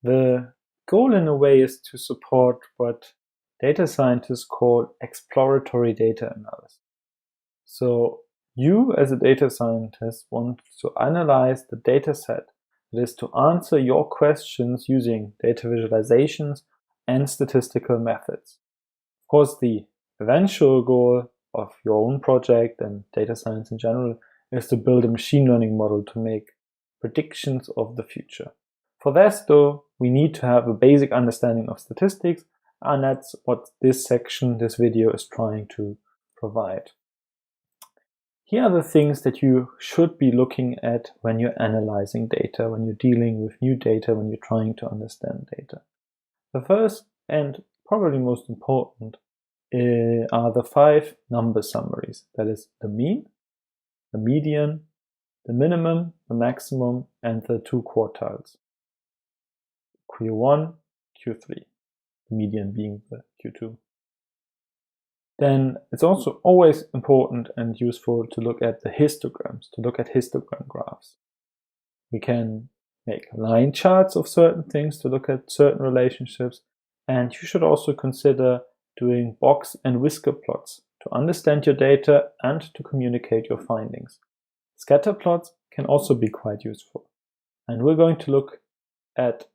The goal in a way is to support what data scientists call exploratory data analysis. So you as a data scientist want to analyze the data set, that is to answer your questions using data visualizations and statistical methods. Of course, the eventual goal of your own project and data science in general is to build a machine learning model to make predictions of the future. For this, though, we need to have a basic understanding of statistics, and that's what this section, this video, is trying to provide. Here are the things that you should be looking at when you're analyzing data, when you're dealing with new data, when you're trying to understand data. The first and probably most important are the 5 number summaries. That is the mean, the median, the minimum, the maximum, and the 2 quartiles. Q1, Q3, the median being the Q2. Then it's also always important and useful to look at the histograms, to look at histogram graphs. We can make line charts of certain things to look at certain relationships, and you should also consider doing box and whisker plots to understand your data and to communicate your findings. Scatter plots can also be quite useful, and we're going to look at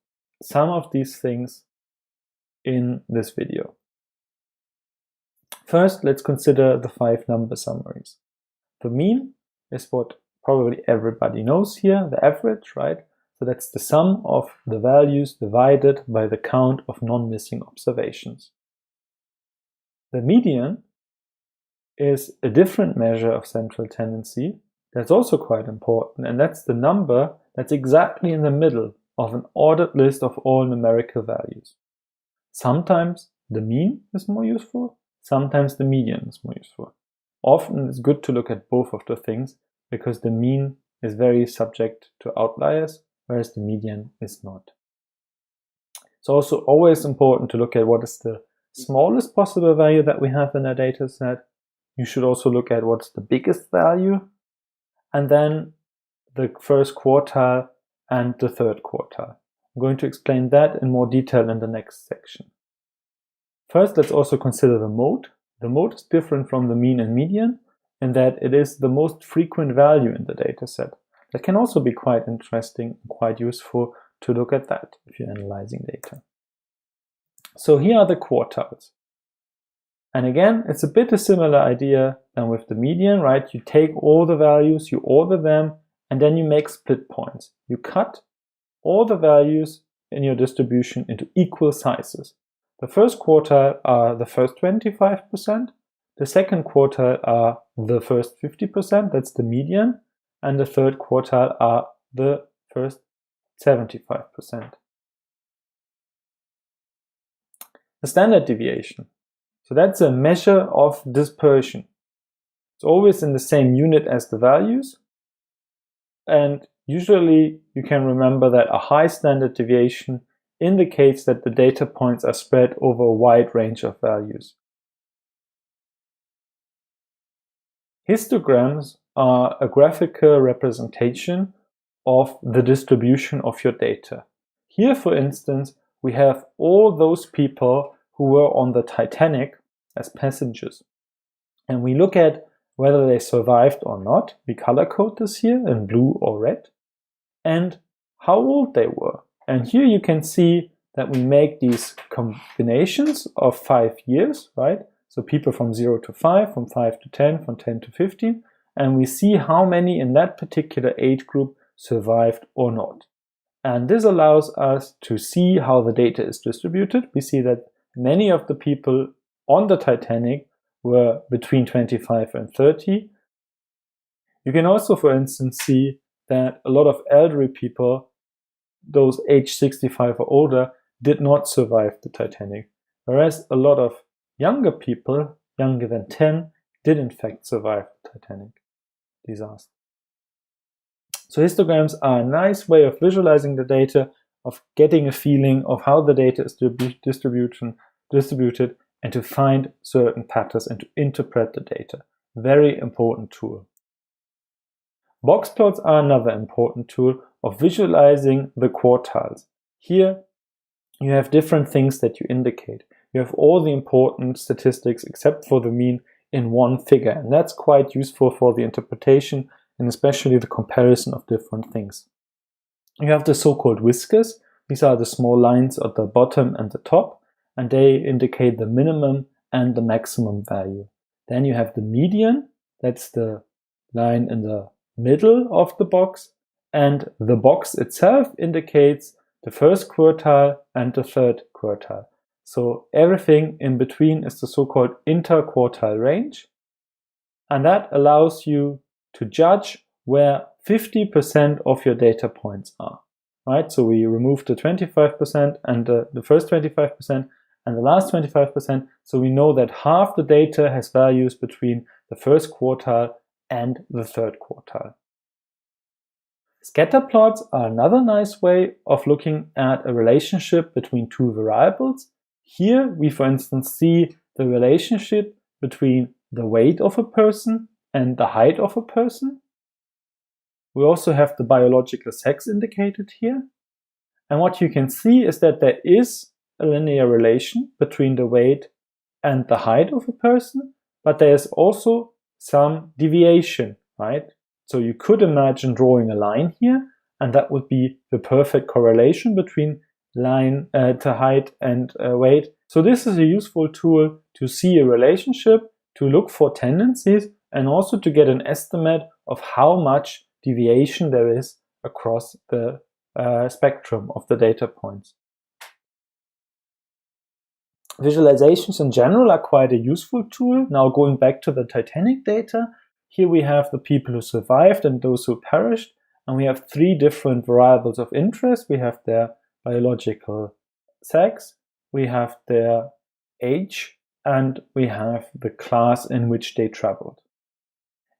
some of these things in this video. First, let's consider the 5 number summaries. The mean is what probably everybody knows here, the average, right? So that's the sum of the values divided by the count of non-missing observations. The median is a different measure of central tendency that's also quite important, and that's the number that's exactly in the middle of an ordered list of all numerical values. Sometimes the mean is more useful, sometimes the median is more useful. Often it's good to look at both of the things because the mean is very subject to outliers, whereas the median is not. It's also always important to look at what is the smallest possible value that we have in a data set. You should also look at what's the biggest value, and then the first quartile and the third quartile. I'm going to explain that in more detail in the next section. First, let's also consider the mode. The mode is different from the mean and median in that it is the most frequent value in the data set. That can also be quite interesting and quite useful to look at that if you're analyzing data. So here are the quartiles. And again, it's a bit a similar idea than with the median, right? You take all the values, you order them, and then you make split points. You cut all the values in your distribution into equal sizes. The first quartile are the first 25%, the second quartile are the first 50%, that's the median, and the third quartile are the first 75%. The standard deviation. So that's a measure of dispersion. It's always in the same unit as the values, and usually you can remember that a high standard deviation indicates that the data points are spread over a wide range of values. Histograms are a graphical representation of the distribution of your data. Here, for instance, we have all those people who were on the Titanic as passengers. And we look at whether they survived or not. We color code this here in blue or red. And how old they were. And here you can see that we make these combinations of 5 years, right? So people from 0 to 5, from 5 to 10, from 10 to 15. And we see how many in that particular age group survived or not. And this allows us to see how the data is distributed. We see that many of the people on the Titanic were between 25 and 30. You can also, for instance, see that a lot of elderly people, those aged 65 or older, did not survive the Titanic, whereas a lot of younger people, younger than 10, did in fact survive the Titanic disaster. So histograms are a nice way of visualizing the data, of getting a feeling of how the data is distributed, and to find certain patterns and to interpret the data. Very important tool. Box plots are another important tool of visualizing the quartiles. Here you have different things that you indicate. You have all the important statistics except for the mean in one figure, and that's quite useful for the interpretation and especially the comparison of different things. You have the so-called whiskers. These are the small lines at the bottom and the top, and they indicate the minimum and the maximum value. Then you have the median, that's the line in the middle of the box, and the box itself indicates the first quartile and the third quartile. So everything in between is the so-called interquartile range, and that allows you to judge where 50% of your data points are, right? So we remove the 25% and the first 25% and the last 25%, so we know that half the data has values between the first quartile and the third quartile. Scatter plots are another nice way of looking at a relationship between two variables. Here we, for instance, see the relationship between the weight of a person and the height of a person. We also have the biological sex indicated here. And what you can see is that there is a linear relation between the weight and the height of a person, but there is also some deviation, right? So you could imagine drawing a line here, and that would be the perfect correlation between line to height and weight. So this is a useful tool to see a relationship, to look for tendencies, and also to get an estimate of how much deviation there is across the spectrum of the data points. Visualizations in general are quite a useful tool. Now going back to the Titanic data, here we have the people who survived and those who perished, and we have three different variables of interest. We have their biological sex, we have their age, and we have the class in which they traveled.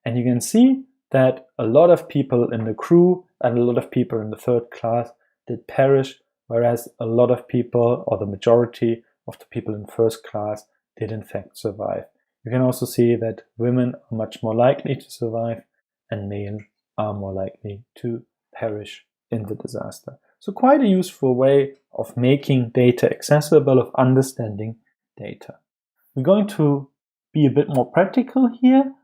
And you can see that a lot of people in the crew and a lot of people in the third class did perish, whereas a lot of people, or the majority of the people in first class, did in fact survive. You can also see that women are much more likely to survive and males are more likely to perish in the disaster. So quite a useful way of making data accessible, of understanding data. We're going to be a bit more practical here,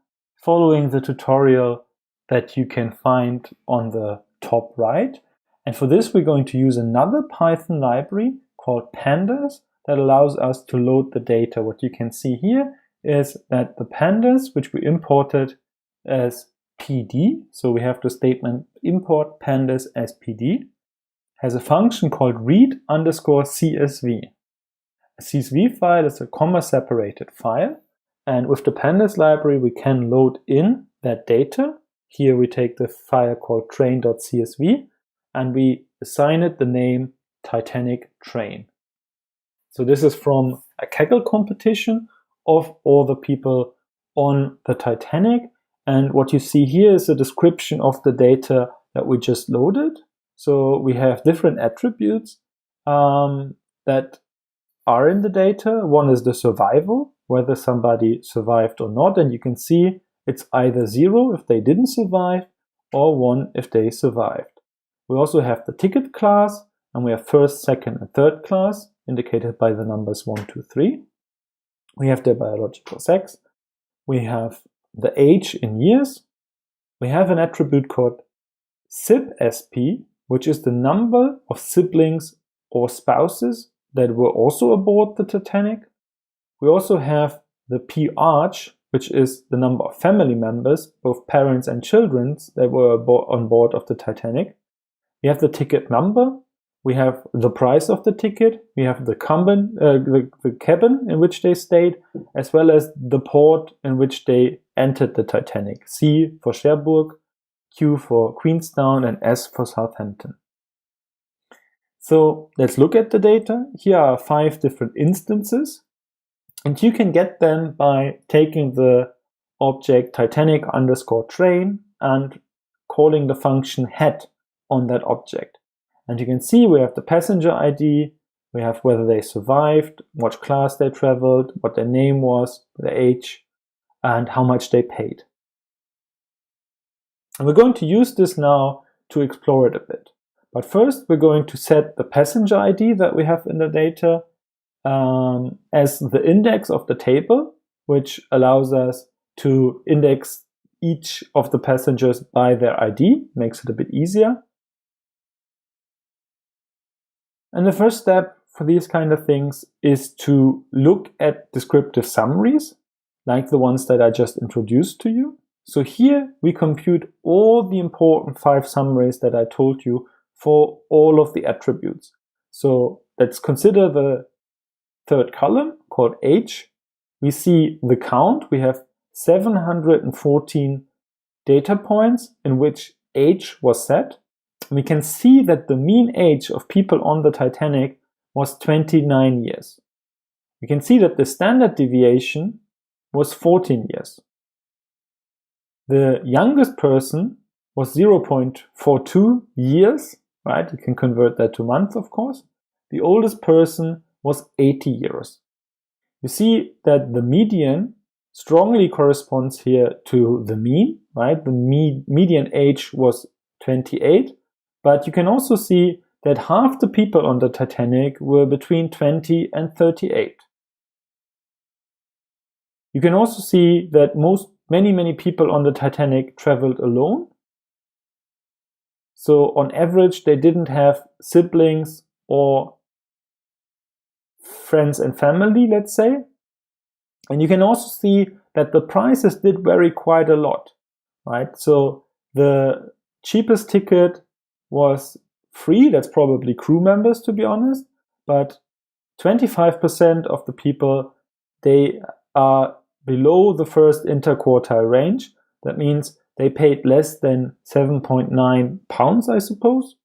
following the tutorial that you can find on the top right. And for this, we're going to use another Python library called pandas that allows us to load the data. What you can see here is that the pandas, which we imported as PD, so we have the statement import pandas as PD, has a function called read_CSV. A CSV file is a comma-separated file, and with the pandas library we can load in that data. Here we take the file called train.csv and we assign it the name Titanic train. So this is from a Kaggle competition of all the people on the Titanic, and what you see here is a description of the data that we just loaded. So we have different attributes that are in the data. One is the survival, whether somebody survived or not, and you can see it's either 0 if they didn't survive or 1 if they survived. We also have the ticket class, and we have first, second, and third class indicated by the numbers 1, 2, 3. We have their biological sex. We have the age in years. We have an attribute called SIP-SP, which is the number of siblings or spouses that were also aboard the Titanic. We also have the P-arch, which is the number of family members, both parents and children, that were on board of the Titanic. We have the ticket number. We have the price of the ticket. We have the cabin in which they stayed, as well as the port in which they entered the Titanic. C for Cherbourg, Q for Queenstown, and S for Southampton. So let's look at the data. Here are 5 different instances, and you can get them by taking the object Titanic_train and calling the function head on that object. And you can see we have the passenger ID, we have whether they survived, what class they traveled, what their name was, their age, and how much they paid. And we're going to use this now to explore it a bit. But first, we're going to set the passenger ID that we have in the data as the index of the table, which allows us to index each of the passengers by their ID, makes it a bit easier. And the first step for these kind of things is to look at descriptive summaries, like the ones that I just introduced to you. So here we compute all the important 5 summaries that I told you for all of the attributes. So let's consider the third column called age. We see the count. We have 714 data points in which age was set. We can see that the mean age of people on the Titanic was 29 years. We can see that the standard deviation was 14 years. The youngest person was 0.42 years, right? You can convert that to months, of course. The oldest person was 80 years. You see that the median strongly corresponds here to the mean, right? The median age was 28, but you can also see that half the people on the Titanic were between 20 and 38. You can also see that many people on the Titanic traveled alone. So on average, they didn't have siblings or friends and family, let's say. And you can also see that the prices did vary quite a lot, right? So the cheapest ticket was free. That's probably crew members, to be honest. But 25% of the people, they are below the first interquartile range. That means they paid less than 7.9 pounds, I suppose.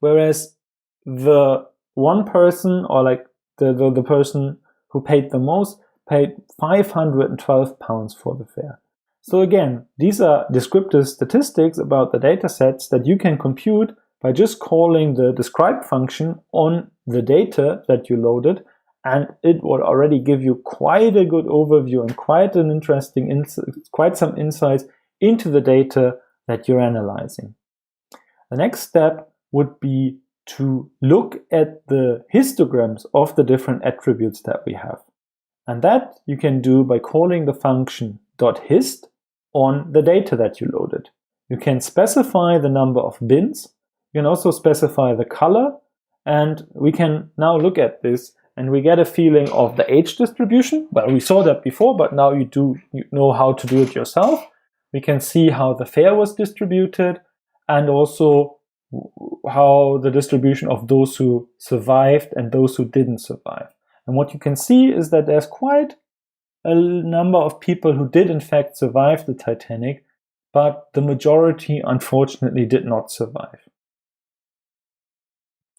Whereas the one person, or like the person who paid the most, paid 512 pounds for the fare. So again, these are descriptive statistics about the data sets that you can compute by just calling the describe function on the data that you loaded, and it will already give you quite a good overview and quite an interesting quite some insights into the data that you're analyzing. The next step would be to look at the histograms of the different attributes that we have. And that you can do by calling the function .hist on the data that you loaded. You can specify the number of bins. You can also specify the color. And we can now look at this and we get a feeling of the age distribution. Well, we saw that before, but now you know how to do it yourself. We can see how the fare was distributed and also how the distribution of those who survived and those who didn't survive. And what you can see is that there's quite a number of people who did in fact survive the Titanic, but the majority unfortunately did not survive.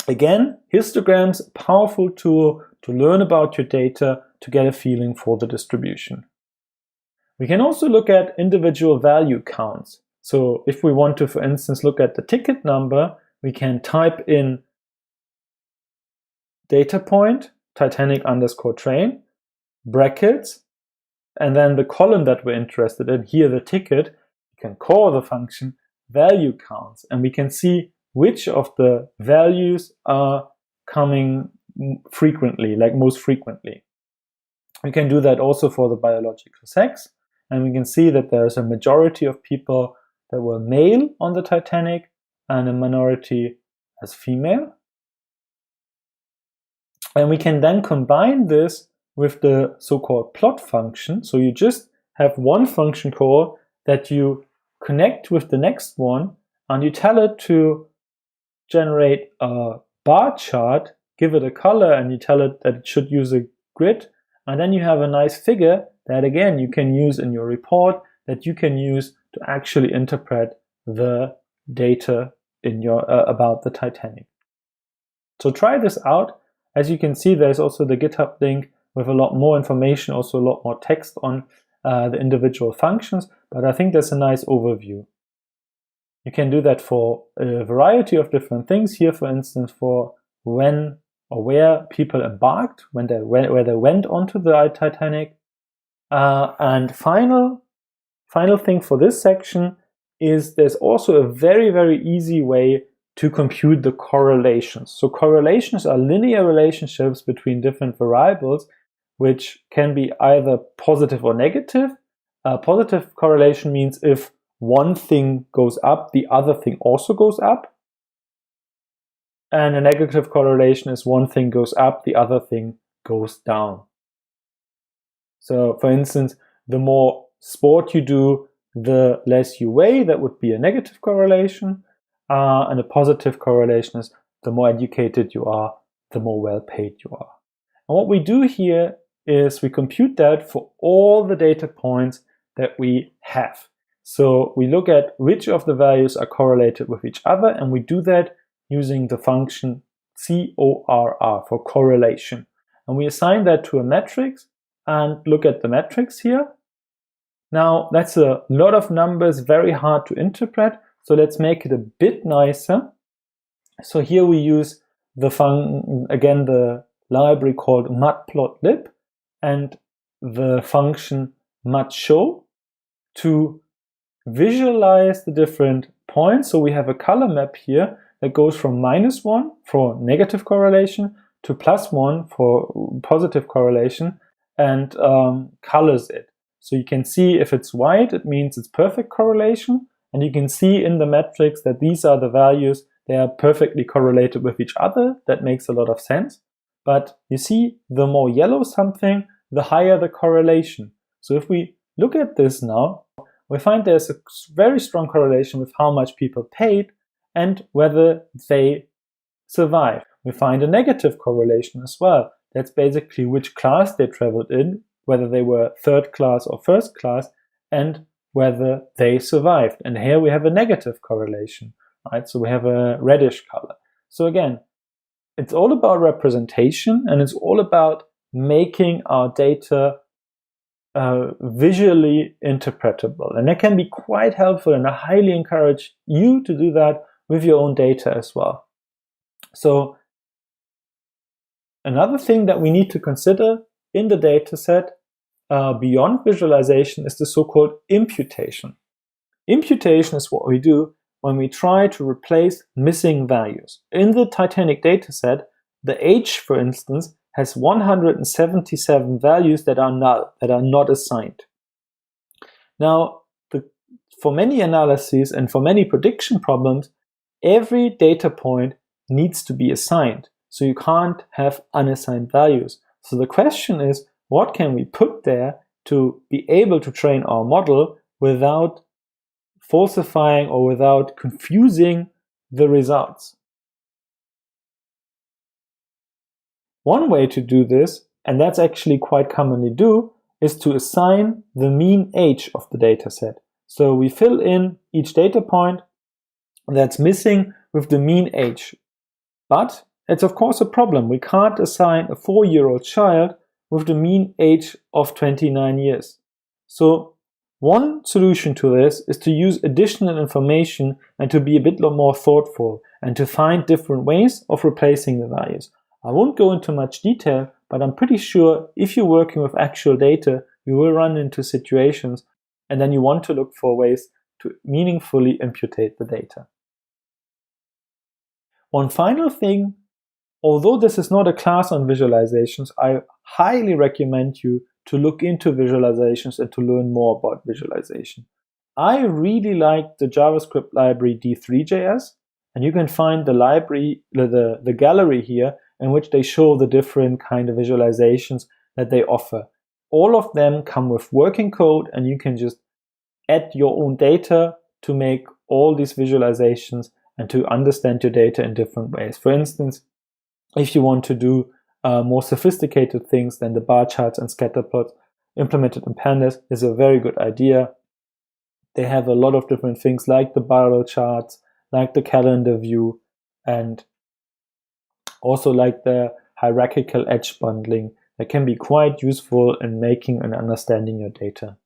Again, histograms, a powerful tool to learn about your data, to get a feeling for the distribution. We can also look at individual value counts. So if we want to, for instance, look at the ticket number, we can type in data point, Titanic _ train, brackets, and then the column that we're interested in, here the ticket, you can call the function value counts, and we can see which of the values are coming frequently, like most frequently. We can do that also for the biological sex, and we can see that there's a majority of people that were male on the Titanic and a minority as female. And we can then combine this with the so-called plot function. So you just have one function call that you connect with the next one, and you tell it to generate a bar chart, give it a color, and you tell it that it should use a grid. And then you have a nice figure that again you can use in your report, that you can use to actually interpret the data in your about the Titanic. So try this out. As you can see, there's also the GitHub link with a lot more information, also a lot more text on the individual functions, but I think that's a nice overview. You can do that for a variety of different things. Here, for instance, for when or where people embarked, where they went onto the Titanic. And final thing for this section is there's also a very, very easy way to compute the correlations. So correlations are linear relationships between different variables, which can be either positive or negative. A positive correlation means if one thing goes up, the other thing also goes up. And a negative correlation is one thing goes up, the other thing goes down. So for instance, the more sport you do, the less you weigh. That would be a negative correlation. And a positive correlation is the more educated you are, the more well paid you are. And what we do here is we compute that for all the data points that we have. So we look at which of the values are correlated with each other, and we do that using the function CORR for correlation. And we assign that to a matrix and look at the matrix here. Now that's a lot of numbers, very hard to interpret. So let's make it a bit nicer. So here we use the library called matplotlib and the function matshow to visualize the different points. So we have a color map here that goes from -1 for negative correlation to +1 for positive correlation and colors it. So you can see if it's white, it means it's perfect correlation. And you can see in the matrix that these are the values, they are perfectly correlated with each other. That makes a lot of sense. But you see, the more yellow something, the higher the correlation. So if we look at this now, we find there's a very strong correlation with how much people paid and whether they survived. We find a negative correlation as well. That's basically which class they traveled in, whether they were third class or first class, and whether they survived. And here we have a negative correlation, right? So we have a reddish color. So again, it's all about representation, and it's all about making our data visually interpretable. And that can be quite helpful, and I highly encourage you to do that with your own data as well. So another thing that we need to consider in the data set beyond visualization is the so-called imputation. Imputation is what we do when we try to replace missing values. In the Titanic dataset, the age, for instance, has 177 values that are null, that are not assigned. Now, for many analyses and for many prediction problems, every data point needs to be assigned. So you can't have unassigned values. So the question is, what can we put there to be able to train our model without falsifying or without confusing the results? One way to do this, and that's actually quite commonly do, is to assign the mean age of the data set. So we fill in each data point that's missing with the mean age. But it's of course a problem. We can't assign a 4-year-old child with the mean age of 29 years. So one solution to this is to use additional information and to be a bit more thoughtful and to find different ways of replacing the values. I won't go into much detail, but I'm pretty sure if you're working with actual data, you will run into situations and then you want to look for ways to meaningfully imputate the data. One final thing, although this is not a class on visualizations, I highly recommend you to look into visualizations and to learn more about visualization. I really like the JavaScript library D3.js, and you can find the library, the gallery here, in which they show the different kind of visualizations that they offer. All of them come with working code, and you can just add your own data to make all these visualizations and to understand your data in different ways. For instance, if you want to do more sophisticated things, then the bar charts and scatter plots implemented in pandas is a very good idea. They have a lot of different things like the barrel charts, like the calendar view, and also like the hierarchical edge bundling that can be quite useful in making and understanding your data.